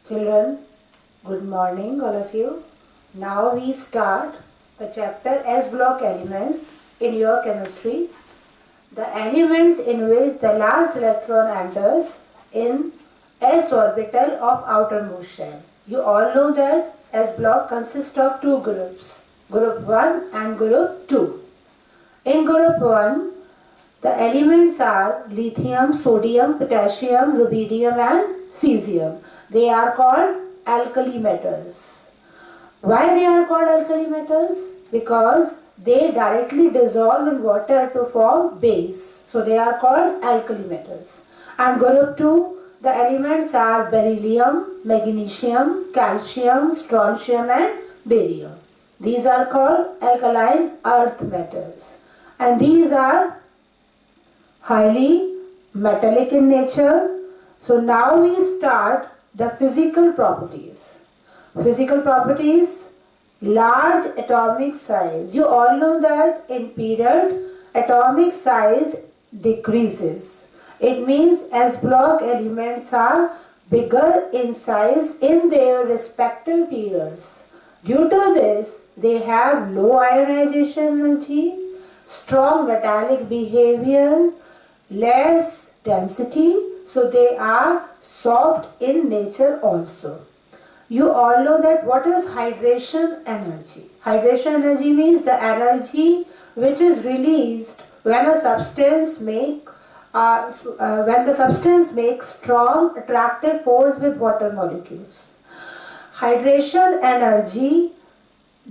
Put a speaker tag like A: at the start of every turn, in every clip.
A: Children, good morning all of you. Now we start the chapter S block elements in your chemistry. The elements in which the last electron enters in S orbital of outermost shell. You all know that S block consists of two groups, group 1 and group 2. In group 1, the elements are lithium, sodium, potassium, rubidium and cesium. They are called alkali metals. Why they are called alkali metals? Because they directly dissolve in water to form base. So they are called alkali metals. And group 2, the elements are beryllium, magnesium, calcium, strontium and barium. These are called alkaline earth metals. And these are highly metallic in nature. So now we start the physical properties. Physical properties, large atomic size. You all know that in period, atomic size decreases. It means S block elements are bigger in size in their respective periods. Due to this, they have low ionization energy, strong metallic behavior, less density, so they are soft in nature also. You all know that what is hydration energy? Hydration energy means the energy which is released when a substance makes strong attractive force with water molecules. Hydration energy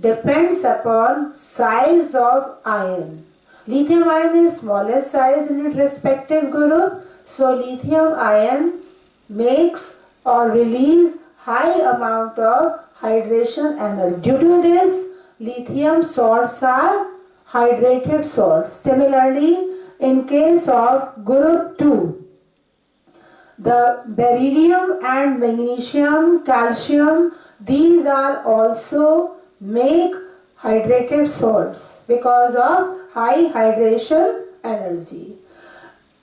A: depends upon size of ion. Lithium ion is smallest size in its respective group, so lithium ion makes or release high amount of hydration energy. Due to this, lithium salts are hydrated salts. Similarly, in case of group 2, the beryllium and magnesium, calcium, these are also make hydrated salts because of high hydration energy.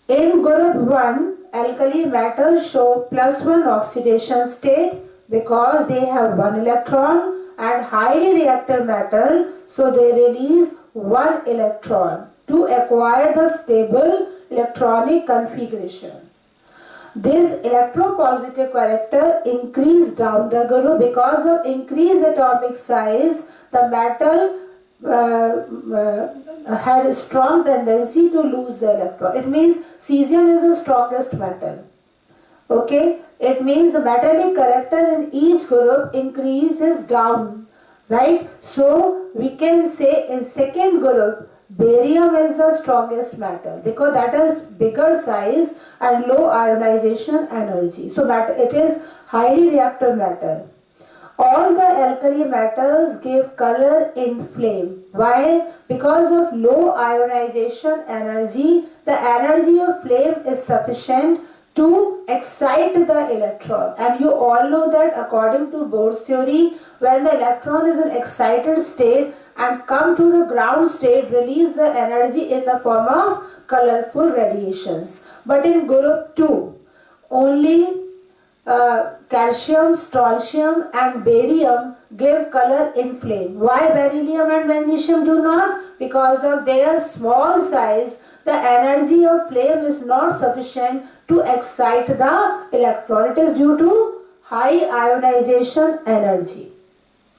A: In group 1, alkali metals show +1 oxidation state because they have 1 electron, and highly reactive metal, so they release 1 electron to acquire the stable electronic configuration. This electropositive character increased down the group because of increased atomic size. The metal had a strong tendency to lose the electron. It means cesium is the strongest metal. Okay, it means the metallic character in each group increases down, right? So we can say in second group, barium is the strongest metal because that is bigger size and low ionization energy. So it is highly reactive metal. All the alkali metals give color in flame. Why? Because of low ionization energy, the energy of flame is sufficient to excite the electron. And you all know that according to Bohr's theory, when the electron is in excited state and come to the ground state, release the energy in the form of colorful radiations. But in group 2, only calcium, strontium and barium give color in flame. Why beryllium and magnesium do not? Because of their small size, the energy of flame is not sufficient to excite the electron. It is due to high ionization energy.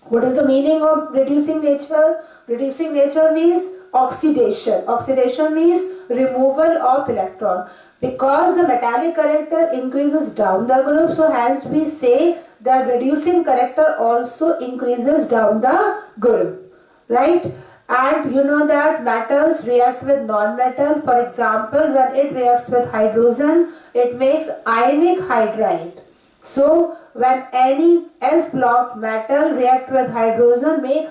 A: What is the meaning of reducing nature? Reducing nature means oxidation. Oxidation means removal of electron. Because the metallic character increases down the group, so hence we say that reducing character also increases down the group, right? And you know that metals react with non-metal. For example, when it reacts with hydrogen, it makes ionic hydride. So when any S block metal react with hydrogen, make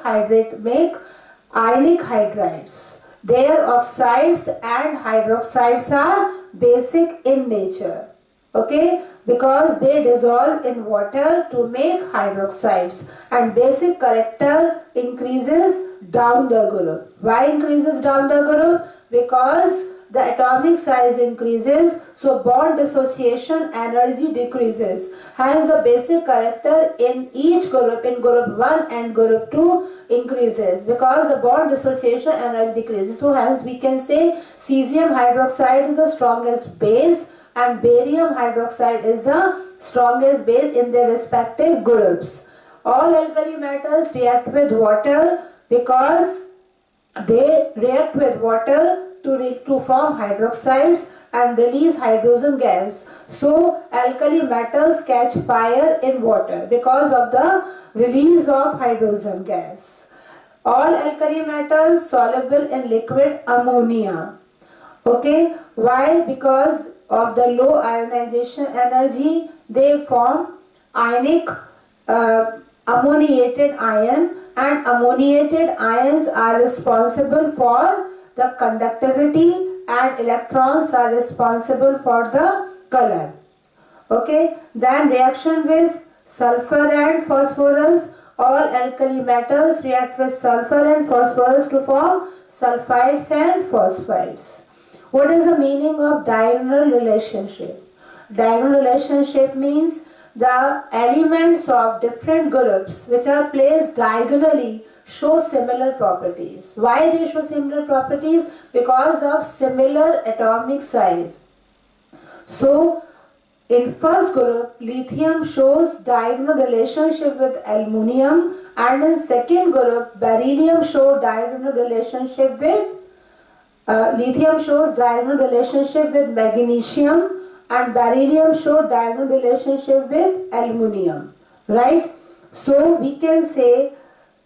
A: ionic hydrides. Their oxides and hydroxides are basic in nature. Okay, because they dissolve in water to make hydroxides, and basic character increases down the group. Why increases down the group? Because the atomic size increases, so bond dissociation energy decreases. Hence the basic character in each group, in group 1 and group 2, increases because the bond dissociation energy decreases. So hence we can say cesium hydroxide is the strongest base and barium hydroxide is the strongest base in their respective groups. All alkali metals react with water because they react with water to form hydroxides and release hydrogen gas. So alkali metals catch fire in water because of the release of hydrogen gas. All alkali metals soluble in liquid ammonia. Okay, why? Because of the low ionization energy, they form ionic ammoniated ion, and ammoniated ions are responsible for the conductivity and electrons are responsible for the color. Okay, then reaction with sulfur and phosphorus. All alkali metals react with sulfur and phosphorus to form sulfides and phosphides. What is the meaning of diagonal relationship? Diagonal relationship means the elements of different groups which are placed diagonally show similar properties. Why they show similar properties? Because of similar atomic size. So in first group, lithium shows diagonal relationship with aluminium, and in second group, beryllium shows diagonal relationship with lithium shows diagonal relationship with magnesium, and beryllium shows diagonal relationship with aluminium. Right? So we can say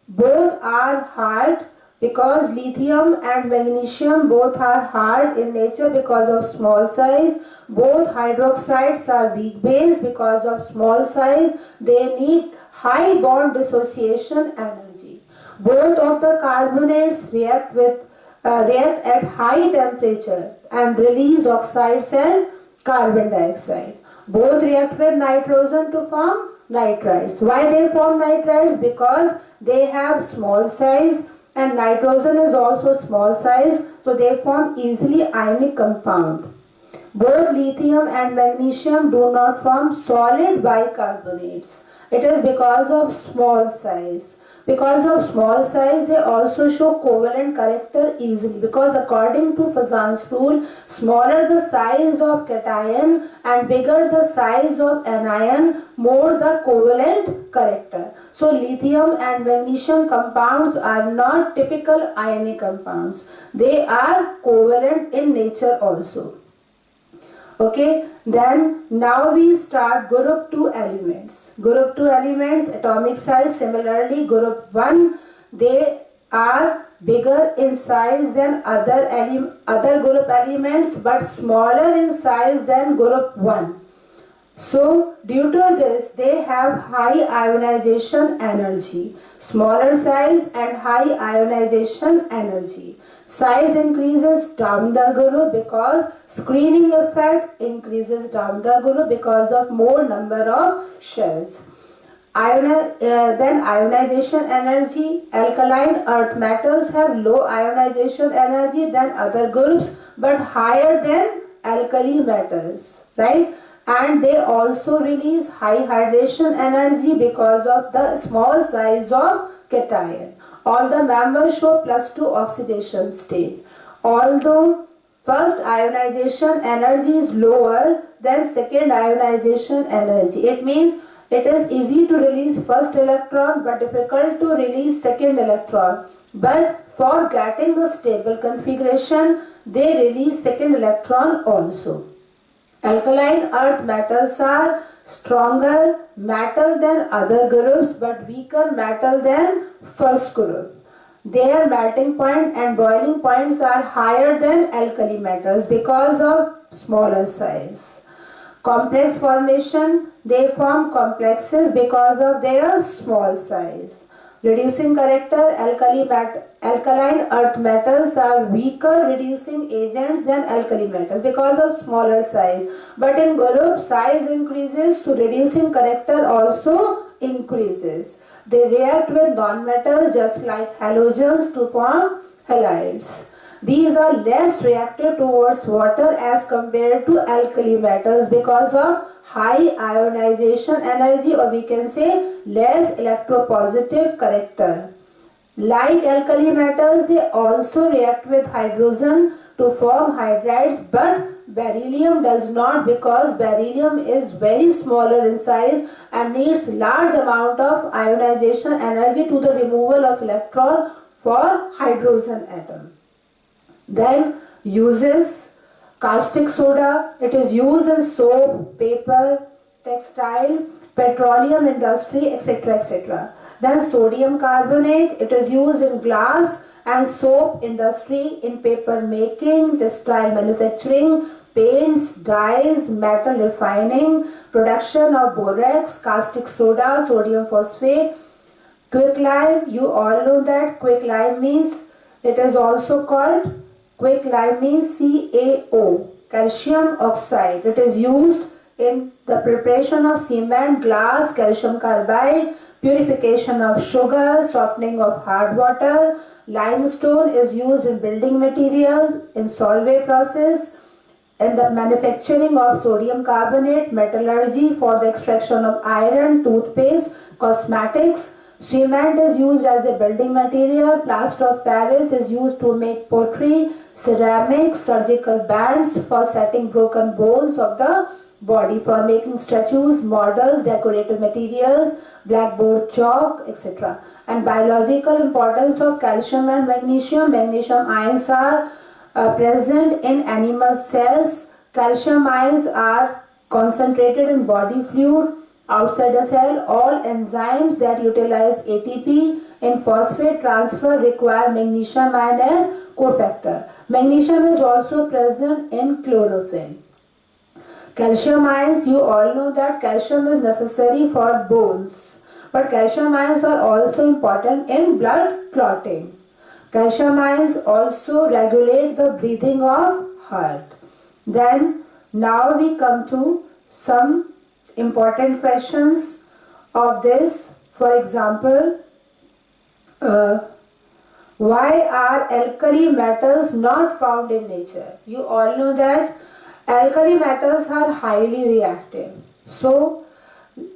A: both are hard because lithium and magnesium both are hard in nature because of small size. Both hydroxides are weak base because of small size. They need high bond dissociation energy. Both of the carbonates react at high temperature and release oxides and carbon dioxide. Both react with nitrogen to form nitrides. Why they form nitrides? Because they have small size and nitrogen is also small size, so they form easily ionic compound. Both lithium and magnesium do not form solid bicarbonates. It is because of small size. Because of small size, they also show covalent character easily. Because according to Fazan's rule, smaller the size of cation and bigger the size of anion, more the covalent character. So lithium and magnesium compounds are not typical ionic compounds. They are covalent in nature also. Okay, then now we start group 2 elements. Group 2 elements, atomic size, similarly group 1, they are bigger in size than other group elements but smaller in size than group 1. So due to this, they have high ionization energy, smaller size and high ionization energy. Size increases down the group because screening effect increases down the group because of more number of shells. Then ionization energy. Alkaline earth metals have low ionization energy than other groups but higher than alkali metals, right? And they also release high hydration energy because of the small size of cation. All the members show +2 oxidation state. Although first ionization energy is lower than second ionization energy. It means it is easy to release first electron but difficult to release second electron. But for getting the stable configuration, they release second electron also. Alkaline earth metals are stronger metal than other groups but weaker metal than first group. Their melting point and boiling points are higher than alkali metals because of smaller size. Complex formation, they form complexes because of their small size. Reducing character, alkaline earth metals are weaker reducing agents than alkali metals because of smaller size. But in group, size increases to reducing character also increases. They react with nonmetals just like halogens to form halides. These are less reactive towards water as compared to alkali metals because of high ionization energy, or we can say less electropositive character. Like alkali metals, they also react with hydrogen to form hydrides, but beryllium does not, because beryllium is very smaller in size and needs large amount of ionization energy to the removal of electron for hydrogen atom. Then uses caustic soda. It is used in soap, paper, textile, petroleum industry, etc., etc. Then sodium carbonate. It is used in glass and soap industry, in paper making, textile manufacturing, paints, dyes, metal refining, production of borax, caustic soda, sodium phosphate, quicklime. You all know that quicklime means, it is also called quicklime means CaO, calcium oxide. It is used in the preparation of cement, glass, calcium carbide, purification of sugar, softening of hard water. Limestone is used in building materials, in solvay process, in the manufacturing of sodium carbonate, metallurgy for the extraction of iron, toothpaste, cosmetics. Cement is used as a building material. Plaster of Paris is used to make pottery, ceramics, surgical bands for setting broken bones of the body, for making statues, models, decorative materials, blackboard chalk, etc. And biological importance of calcium and magnesium. Magnesium ions are present in animal cells. Calcium ions are concentrated in body fluid. Outside the cell, all enzymes that utilize ATP in phosphate transfer require magnesium ion as cofactor. Magnesium is also present in chlorophyll. Calcium ions, you all know that calcium is necessary for bones, but calcium ions are also important in blood clotting. Calcium ions also regulate the breathing of heart. Then now we come to some important questions of this. For example, why are alkali metals not found in nature? You all know that alkali metals are highly reactive. So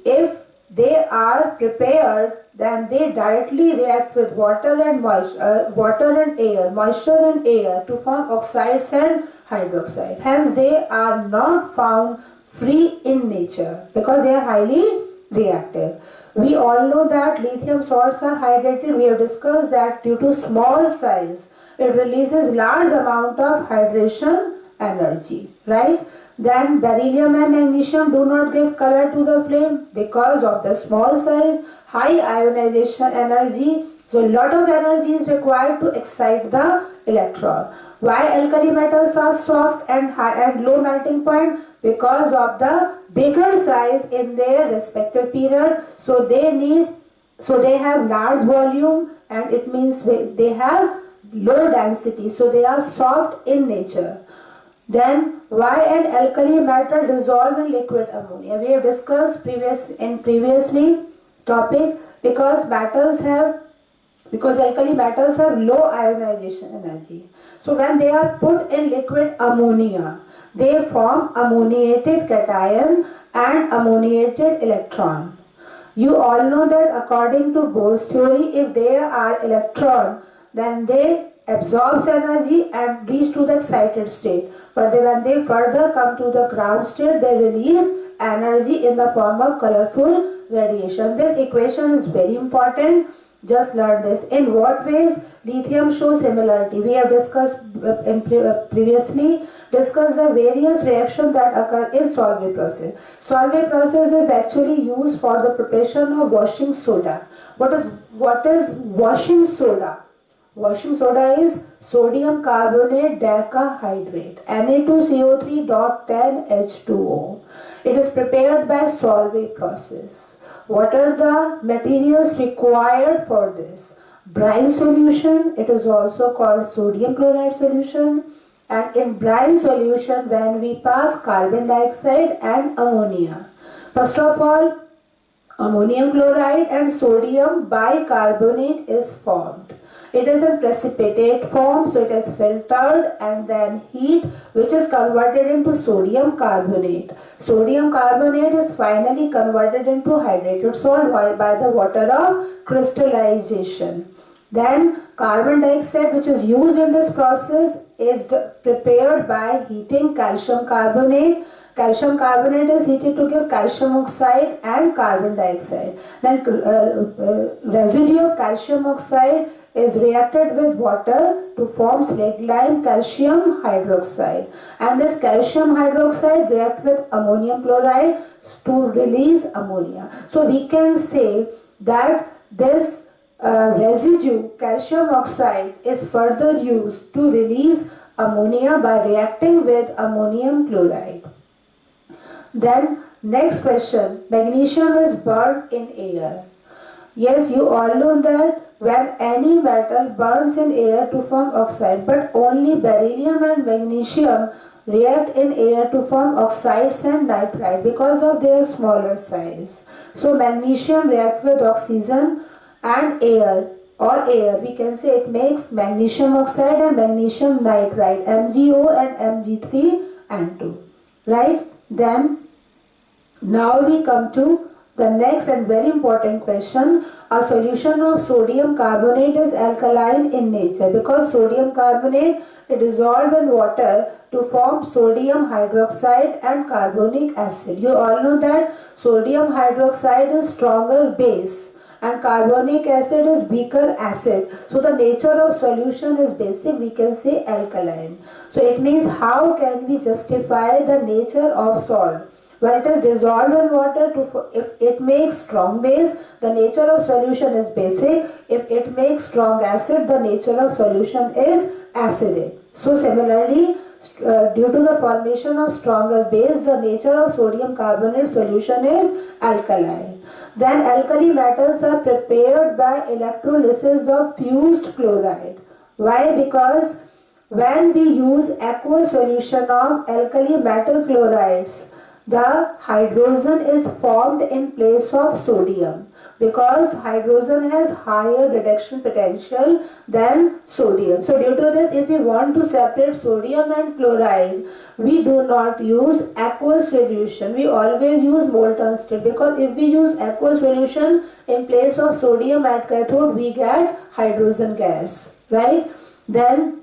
A: if they are prepared, then they directly react with water and moisture and air to form oxides and hydroxide. Hence they are not found free in nature because they are highly reactive. We all know that lithium salts are hydrated. We have discussed that due to small size, it releases large amount of hydration energy, right? Then beryllium and magnesium do not give color to the flame because of the small size, high ionization energy. So a lot of energy is required to excite the electron. Why alkali metals are soft and high and low melting point? Because of the bigger size in their respective period. So they have large volume, and it means they have low density. So they are soft in nature. Then why an alkali metal dissolve in liquid ammonia? We have discussed previously topic because alkali metals have low ionization energy. So when they are put in liquid ammonia, they form ammoniated cation and ammoniated electron. You all know that according to Bohr's theory, if they are electron, then they absorb energy and reach to the excited state. But when they further come to the ground state, they release energy in the form of colorful radiation. This equation is very important. Just learn this. In what ways lithium shows similarity? We have discussed previously discussed the various reactions that occur in solvay process. Solvay process is actually used for the preparation of washing soda. What is washing soda? Washing soda is sodium carbonate decahydrate, Na2CO3.10H2O. It is prepared by solvay process. What are the materials required for this? Brine solution, it is also called sodium chloride solution. And in brine solution, when we pass carbon dioxide and ammonia. First of all, ammonium chloride and sodium bicarbonate is formed. It is in precipitate form, so it is filtered and then heat, which is converted into sodium carbonate. Sodium carbonate is finally converted into hydrated salt by the water of crystallization. Then carbon dioxide, which is used in this process, is prepared by heating calcium carbonate. Calcium carbonate is heated to give calcium oxide and carbon dioxide. Then residue of calcium oxide is reacted with water to form slate-lime calcium hydroxide. And this calcium hydroxide reacts with ammonium chloride to release ammonia. So we can say that this residue calcium oxide is further used to release ammonia by reacting with ammonium chloride. Then next question, magnesium is burnt in air. Yes, you all know that when any metal burns in air to form oxide, but only beryllium and magnesium react in air to form oxides and nitride because of their smaller size. So magnesium reacts with oxygen and air, or air, we can say it makes magnesium oxide and magnesium nitride, MgO and Mg3N2, right? Then now we come to the next and very important question. A solution of sodium carbonate is alkaline in nature because sodium carbonate is dissolved in water to form sodium hydroxide and carbonic acid. You all know that sodium hydroxide is stronger base and carbonic acid is weaker acid. So the nature of solution is basic, we can say alkaline. So it means how can we justify the nature of salt? When it is dissolved in water, if it makes strong base, the nature of solution is basic. If it makes strong acid, the nature of solution is acidic. So similarly, due to the formation of stronger base, the nature of sodium carbonate solution is alkaline. Then alkali metals are prepared by electrolysis of fused chloride. Why? Because when we use aqueous solution of alkali metal chlorides, the hydrogen is formed in place of sodium because hydrogen has higher reduction potential than sodium. So due to this, if we want to separate sodium and chloride, we do not use aqueous solution. We always use molten state because if we use aqueous solution in place of sodium at cathode, we get hydrogen gas, right? Then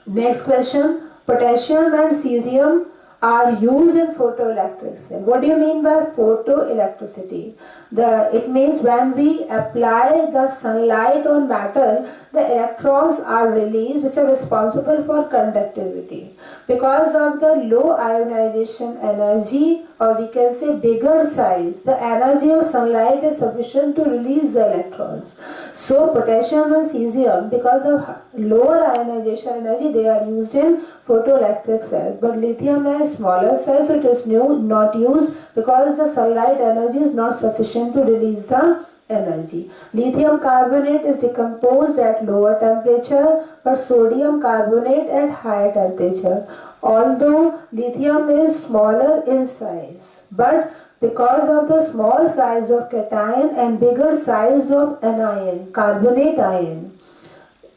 A: next question, potassium and cesium are used in photoelectric cell. What do you mean by photoelectricity? It means when we apply the sunlight on matter, the electrons are released which are responsible for conductivity. Because of the low ionization energy, or we can say bigger size, the energy of sunlight is sufficient to release the electrons. So potassium and cesium, because of lower ionization energy, they are used in photoelectric cells. But lithium has smaller size, so it is not used because the sunlight energy is not sufficient to release the energy. Lithium carbonate is decomposed at lower temperature, but sodium carbonate at higher temperature. Although lithium is smaller in size, but because of the small size of cation and bigger size of anion, carbonate ion,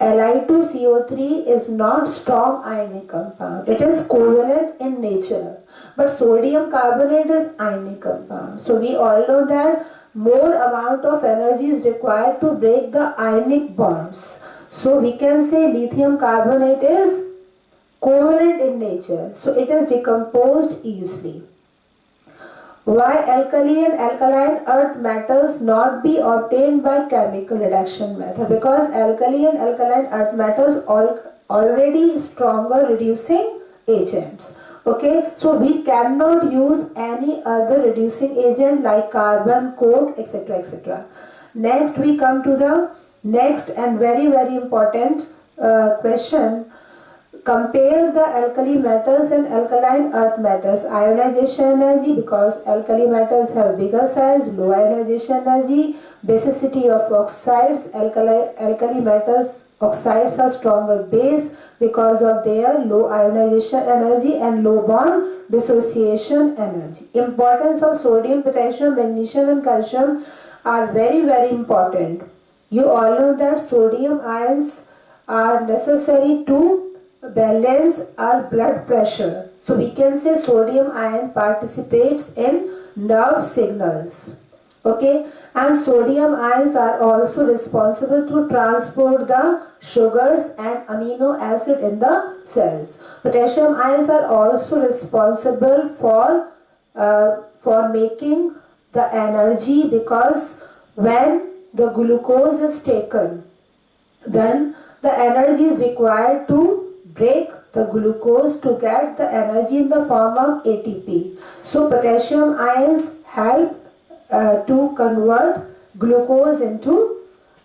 A: Li2CO3 is not strong ionic compound. It is covalent in nature. But sodium carbonate is ionic compound. So we all know that more amount of energy is required to break the ionic bonds. So we can say lithium carbonate is covalent in nature. So it is decomposed easily. Why alkali and alkaline earth metals not be obtained by chemical reduction method? Because alkali and alkaline earth metals already stronger reducing agents. Okay, so we cannot use any other reducing agent like carbon, coke, etc. etc. Next we come to the next and very important question. Compare the alkali metals and alkaline earth metals. Ionization energy, because alkali metals have bigger size, low ionization energy. Basicity of oxides, alkali metals oxides are stronger base because of their low ionization energy and low bond dissociation energy. Importance of sodium, potassium, magnesium and calcium are very important. You all know that sodium ions are necessary to balance our blood pressure. So we can say sodium ion participates in nerve signals. Okay, and sodium ions are also responsible to transport the sugars and amino acid in the cells. Potassium ions are also responsible for making the energy, because when the glucose is taken, then the energy is required to break the glucose to get the energy in the form of ATP. So potassium ions help to convert glucose into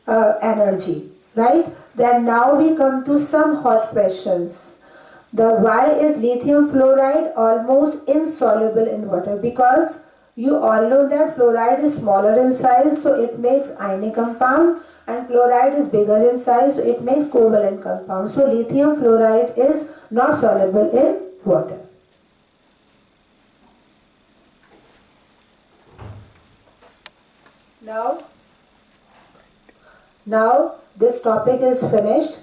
A: energy, right? Then now we come to some hot questions. The why is lithium fluoride almost insoluble in water? Because you all know that fluoride is smaller in size, so it makes ionic compound, and chloride is bigger in size, so it makes covalent compound. So lithium fluoride is not soluble in water. Now this topic is finished.